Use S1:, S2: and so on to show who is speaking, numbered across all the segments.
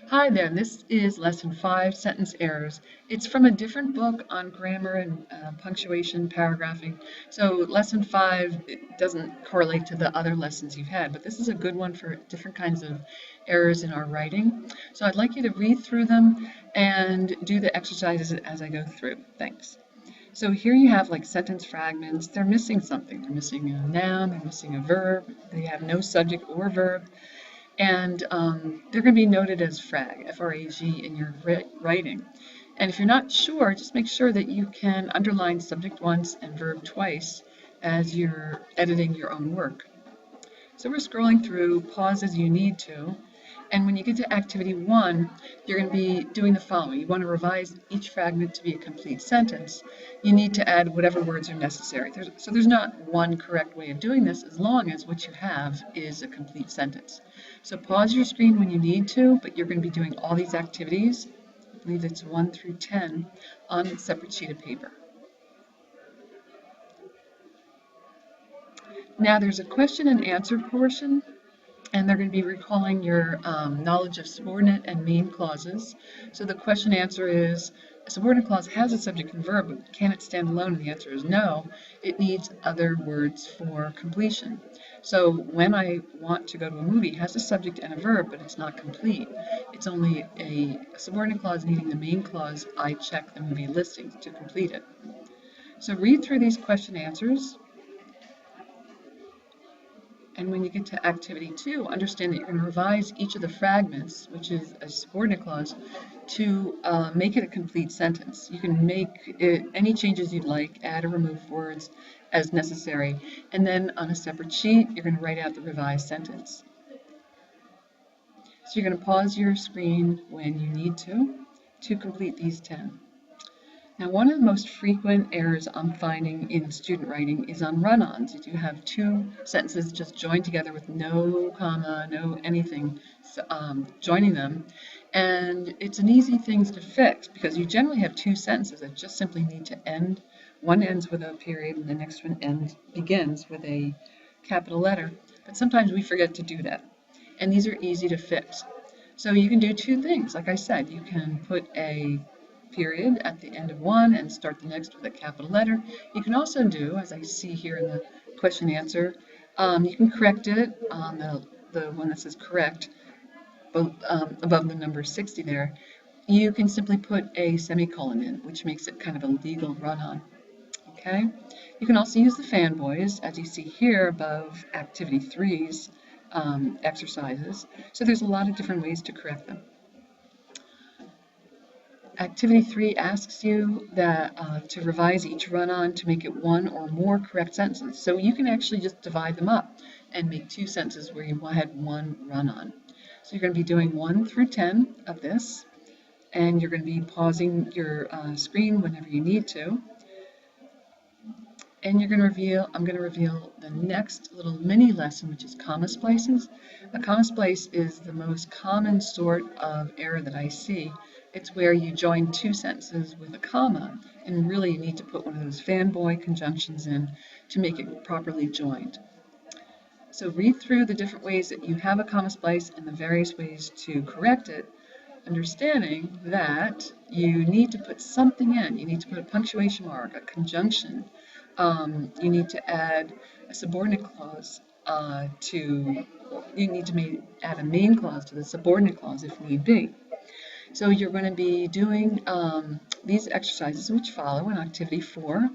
S1: Hi there, this is Lesson 5, Sentence Errors. It's from a different book on grammar and punctuation, paragraphing. So Lesson 5 it doesn't correlate to the other lessons you've had, but this is a good one for different kinds of errors in our writing. So I'd like you to read through them and do the exercises as I go through. Thanks. So here you have like sentence fragments. They're missing something. They're missing a noun, they're missing a verb, they have no subject or verb. And they're going to be noted as frag, F-R-A-G, in your writing. And if you're not sure, just make sure that you can underline subject once and verb twice as you're editing your own work. So we're scrolling through, pause as you need to, and when you get to activity 1, you're going to be doing the following. You want to revise each fragment to be a complete sentence. You need to add whatever words are necessary. So there's not one correct way of doing this as long as what you have is a complete sentence. So pause your screen when you need to, but you're going to be doing all these activities, I believe it's 1 through 10, on a separate sheet of paper. Now there's a question and answer portion, and they're going to be recalling your knowledge of subordinate and main clauses. So the question answer is, a subordinate clause has a subject and verb, but can it stand alone? And the answer is no. It needs other words for completion. So when I want to go to a movie, it has a subject and a verb, but it's not complete. It's only a subordinate clause needing the main clause, I check the movie listings to complete it. So read through these question answers. And when you get to activity 2, understand that you're going to revise each of the fragments, which is a subordinate clause, to make it a complete sentence. You can make it any changes you'd like, add or remove words as necessary. And then on a separate sheet, you're going to write out the revised sentence. So you're going to pause your screen when you need to complete these 10. Now, one of the most frequent errors I'm finding in student writing is on run-ons. If you have two sentences just joined together with no comma, no anything joining them, and it's an easy thing to fix because you generally have two sentences that just simply need to end. One ends with a period and the next one begins with a capital letter, but sometimes we forget to do that. And these are easy to fix. So you can do two things. Like I said, you can put a period at the end of one and start the next with a capital letter. You can also do, as I see here in the question answer, you can correct it on the one that says correct, above the number 60 there. You can simply put a semicolon in, which makes it kind of a legal run-on. Okay? You can also use the fanboys, as you see here above activity 3's exercises. So there's a lot of different ways to correct them. Activity 3 asks you that to revise each run-on to make it one or more correct sentences. So you can actually just divide them up and make two sentences where you had one run-on. So you're going to be doing 1 through 10 of this, and you're going to be pausing your screen whenever you need to. And I'm going to reveal the next little mini lesson, which is comma splices. A comma splice is the most common sort of error that I see. It's where you join two sentences with a comma, and really you need to put one of those fanboy conjunctions in to make it properly joined. So read through the different ways that you have a comma splice and the various ways to correct it, understanding that you need to put something in. You need to put a punctuation mark, a conjunction. You need to add a subordinate clause you need to add a main clause to the subordinate clause if need be. So you're going to be doing these exercises which follow in activity 4,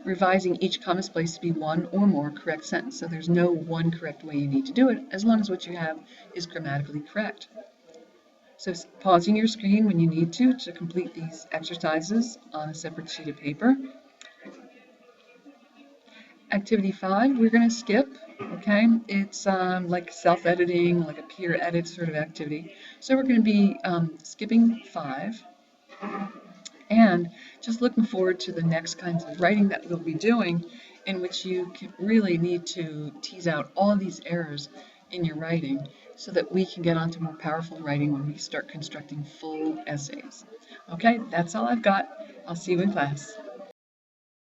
S1: revising each comma splice to be one or more correct sentence. So there's no one correct way you need to do it, as long as what you have is grammatically correct. So pausing your screen when you need to complete these exercises on a separate sheet of paper. Activity 5, we're going to skip, okay? It's like self-editing, like a peer edit sort of activity. So we're going to be skipping 5 and just looking forward to the next kinds of writing that we'll be doing, in which you really need to tease out all of these errors in your writing so that we can get on to more powerful writing when we start constructing full essays. Okay, that's all I've got. I'll see you in class.